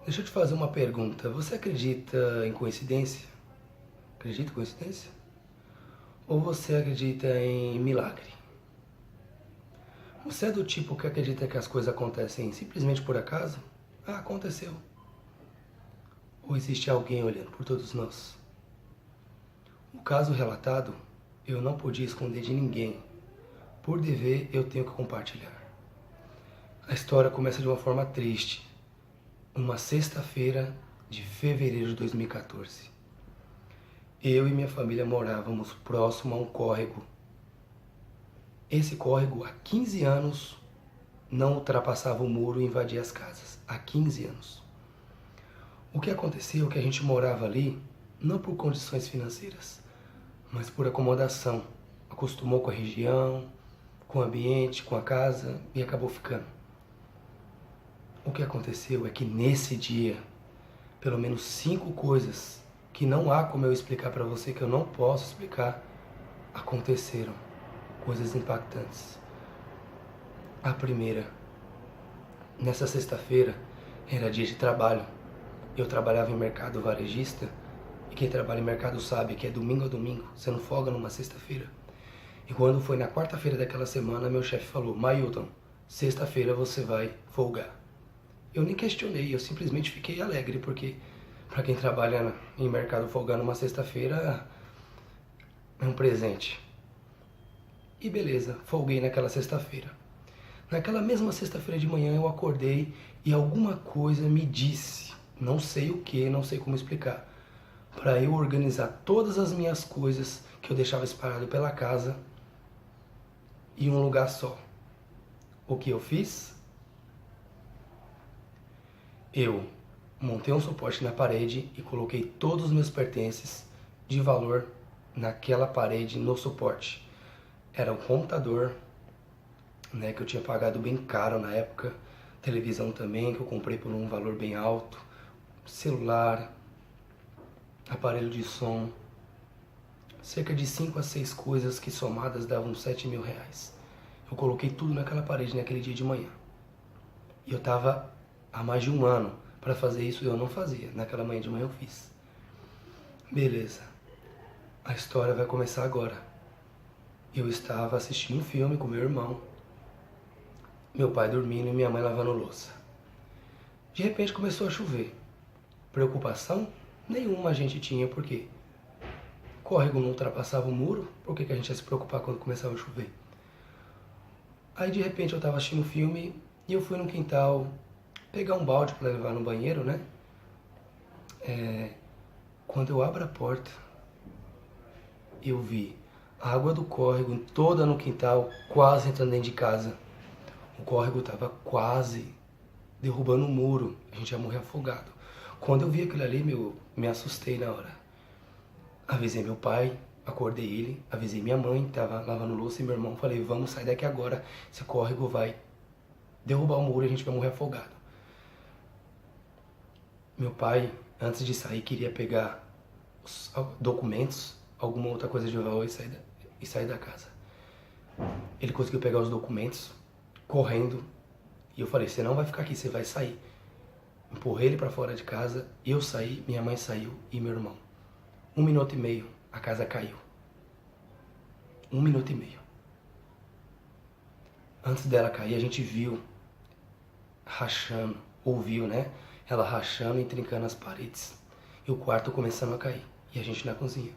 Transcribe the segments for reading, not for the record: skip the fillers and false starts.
Deixa eu te fazer uma pergunta. Você acredita em coincidência? Acredita em coincidência? Ou você acredita em milagre? Você é do tipo que acredita que as coisas acontecem simplesmente por acaso? Ah, aconteceu. Ou existe alguém olhando por todos nós? O caso relatado, eu não podia esconder de ninguém. Por dever, eu tenho que compartilhar. A história começa de uma forma triste. Uma sexta-feira de fevereiro de 2014. Eu e minha família morávamos próximo a um córrego. Esse córrego, há 15 anos, não ultrapassava o muro e invadia as casas. Há 15 anos. O que aconteceu é que a gente morava ali, não por condições financeiras, mas por acomodação. Acostumou com a região, com o ambiente, com a casa e acabou ficando. O que aconteceu é que nesse dia, pelo menos 5 coisas que não há como eu explicar para você, que eu não posso explicar, aconteceram. Coisas impactantes. A primeira, nessa sexta-feira, era dia de trabalho. Eu trabalhava em mercado varejista, e quem trabalha em mercado sabe que é domingo a domingo, você não folga numa sexta-feira. E quando foi na quarta-feira daquela semana, meu chefe falou: Mailton, sexta-feira você vai folgar. Eu nem questionei, eu simplesmente fiquei alegre, porque para quem trabalha em mercado folgar numa sexta-feira é um presente. E beleza, folguei naquela sexta-feira. Naquela mesma sexta-feira de manhã eu acordei e alguma coisa me disse, não sei o que, não sei como explicar, para eu organizar todas as minhas coisas que eu deixava espalhado pela casa em um lugar só. O que eu fiz? Eu montei um suporte na parede e coloquei todos os meus pertences de valor naquela parede, no suporte. Era um computador, que eu tinha pagado bem caro na época, televisão também, que eu comprei por um valor bem alto, celular, aparelho de som, cerca de 5 a 6 coisas que somadas davam 7.000 reais. Eu coloquei tudo naquela parede naquele dia de manhã. E eu estava há mais de um ano para fazer isso e eu não fazia. Naquela manhã de manhã eu fiz. Beleza. A história vai começar agora. Eu estava assistindo um filme com meu irmão, meu pai dormindo e minha mãe lavando louça. De repente começou a chover. Preocupação nenhuma a gente tinha, porque o córrego não ultrapassava o muro, por que a gente ia se preocupar quando começava a chover? Aí de repente eu estava assistindo um filme e eu fui no quintal pegar um balde para levar no banheiro, né? Quando eu abro a porta, eu vi a água do córrego toda no quintal, quase entrando dentro de casa. O córrego estava quase derrubando o muro, a gente ia morrer afogado. Quando eu vi aquilo ali, me assustei na hora. Avisei meu pai, acordei ele, avisei minha mãe, estava lavando louça, e meu irmão, falei: vamos sair daqui agora, esse córrego vai derrubar o muro e a gente vai morrer afogado. Meu pai, antes de sair, queria pegar os documentos, alguma outra coisa de valor e sair da casa. Ele conseguiu pegar os documentos, correndo, e eu falei: você não vai ficar aqui, você vai sair. Empurrei ele para fora de casa, eu saí, minha mãe saiu e meu irmão. 1 minuto e meio, a casa caiu. 1 minuto e meio. Antes dela cair, a gente viu rachando, ouviu, né? Ela rachando e trincando as paredes. E o quarto começando a cair. E a gente na cozinha.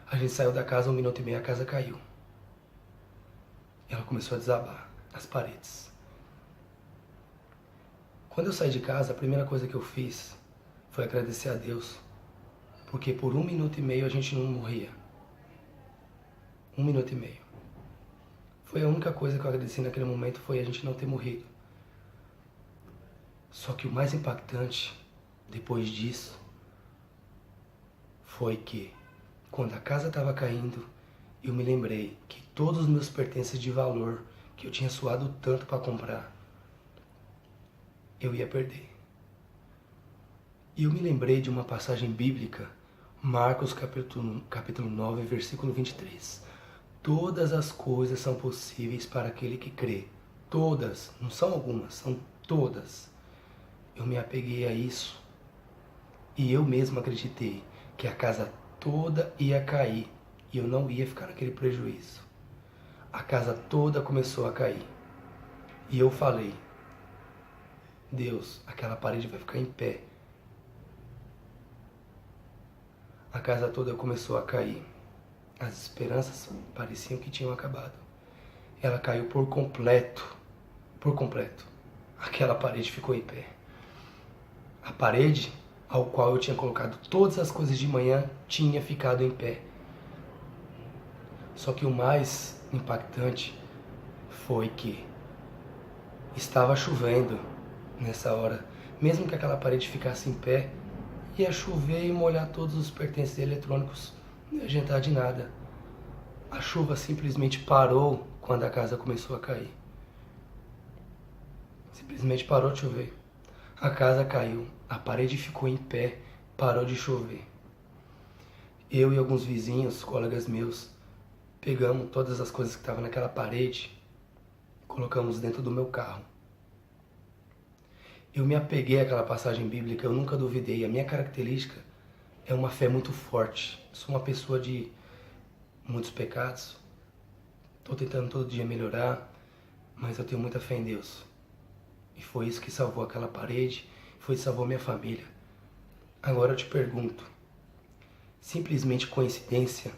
A gente saiu da casa, 1 minuto e meio, a casa caiu. Ela começou a desabar as paredes. Quando eu saí de casa, a primeira coisa que eu fiz foi agradecer a Deus. Porque por 1 minuto e meio a gente não morria. 1 minuto e meio. Foi a única coisa que eu agradeci naquele momento, foi a gente não ter morrido. Só que o mais impactante, depois disso, foi que, quando a casa estava caindo, eu me lembrei que todos os meus pertences de valor, que eu tinha suado tanto para comprar, eu ia perder. E eu me lembrei de uma passagem bíblica, Marcos capítulo 9, versículo 23. Todas as coisas são possíveis para aquele que crê. Todas, não são algumas, são todas. Eu me apeguei a isso E eu mesmo acreditei que a casa toda ia cair e eu não ia ficar naquele prejuízo. A casa toda começou a cair. E eu falei, Deus, aquela parede vai ficar em pé. A casa toda começou a cair. As esperanças pareciam que tinham acabado. Ela caiu por completo. Por completo. Aquela parede ficou em pé. A parede ao qual eu tinha colocado todas as coisas de manhã tinha ficado em pé. Só que o mais impactante foi que estava chovendo nessa hora. Mesmo que aquela parede ficasse em pé, ia chover e molhar todos os pertences eletrônicos. Não ia adiantar de nada. A chuva simplesmente parou quando a casa começou a cair. Simplesmente parou de chover. A casa caiu, a parede ficou em pé, parou de chover. Eu e alguns vizinhos, colegas meus, pegamos todas as coisas que estavam naquela parede e colocamos dentro do meu carro. Eu me apeguei àquela passagem bíblica, eu nunca duvidei. A minha característica é uma fé muito forte. Sou uma pessoa de muitos pecados. Estou tentando todo dia melhorar, mas eu tenho muita fé em Deus. E foi isso que salvou aquela parede, foi isso que salvou minha família. Agora eu te pergunto, simplesmente coincidência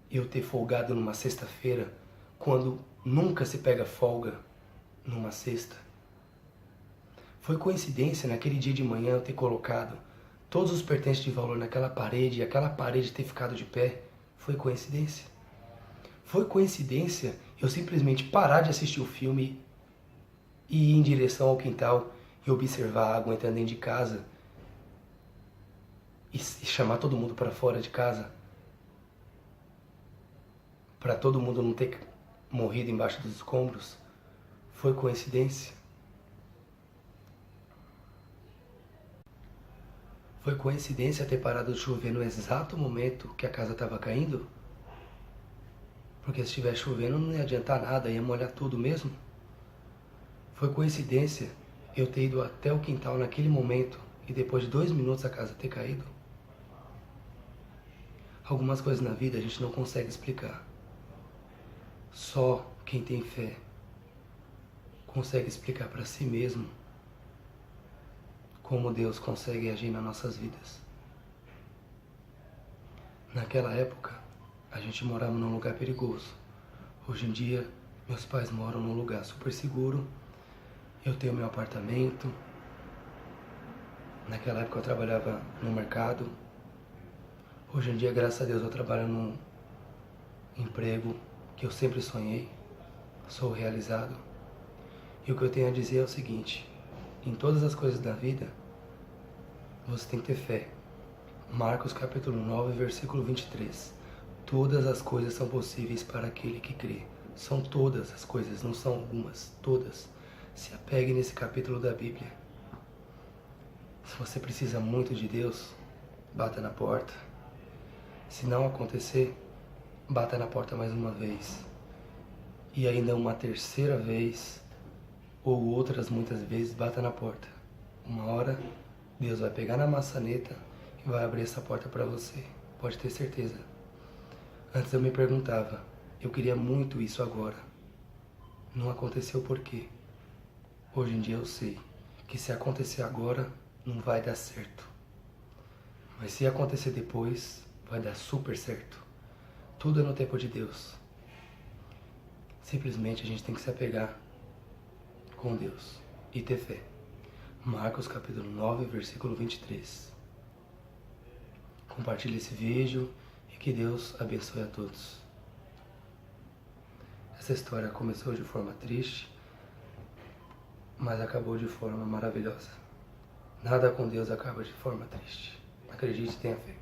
eu ter folgado numa sexta-feira, quando nunca se pega folga numa sexta? Foi coincidência naquele dia de manhã eu ter colocado todos os pertences de valor naquela parede e aquela parede ter ficado de pé? Foi coincidência? Foi coincidência eu simplesmente parar de assistir o filme e ir em direção ao quintal e observar a água entrando dentro de casa e chamar todo mundo para fora de casa? Para todo mundo não ter morrido embaixo dos escombros? Foi coincidência? Foi coincidência ter parado de chover no exato momento que a casa estava caindo? Porque se estivesse chovendo não ia adiantar nada, ia molhar tudo mesmo. Foi coincidência eu ter ido até o quintal naquele momento e depois de 2 minutos a casa ter caído? Algumas coisas na vida a gente não consegue explicar. Só quem tem fé consegue explicar para si mesmo como Deus consegue agir nas nossas vidas. Naquela época, a gente morava num lugar perigoso. Hoje em dia, meus pais moram num lugar super seguro. Eu tenho meu apartamento. Naquela época eu trabalhava no mercado. Hoje em dia, graças a Deus, eu trabalho num emprego que eu sempre sonhei. Sou realizado. E o que eu tenho a dizer é o seguinte: em todas as coisas da vida, você tem que ter fé. Marcos capítulo 9, versículo 23. Todas as coisas são possíveis para aquele que crê. São todas as coisas, não são algumas, todas. Se apegue nesse capítulo da Bíblia. Se você precisa muito de Deus, bata na porta. Se não acontecer, bata na porta mais uma vez. E ainda uma terceira vez, ou outras muitas vezes, bata na porta. Uma hora, Deus vai pegar na maçaneta e vai abrir essa porta para você. Pode ter certeza. Antes eu me perguntava, eu queria muito isso agora. Não aconteceu por quê? Hoje em dia eu sei que se acontecer agora, não vai dar certo. Mas se acontecer depois, vai dar super certo. Tudo é no tempo de Deus. Simplesmente a gente tem que se apegar com Deus e ter fé. Marcos capítulo 9, versículo 23. Compartilhe esse vídeo e que Deus abençoe a todos. Essa história começou de forma triste, mas acabou de forma maravilhosa. Nada com Deus acaba de forma triste. Acredite e tenha fé.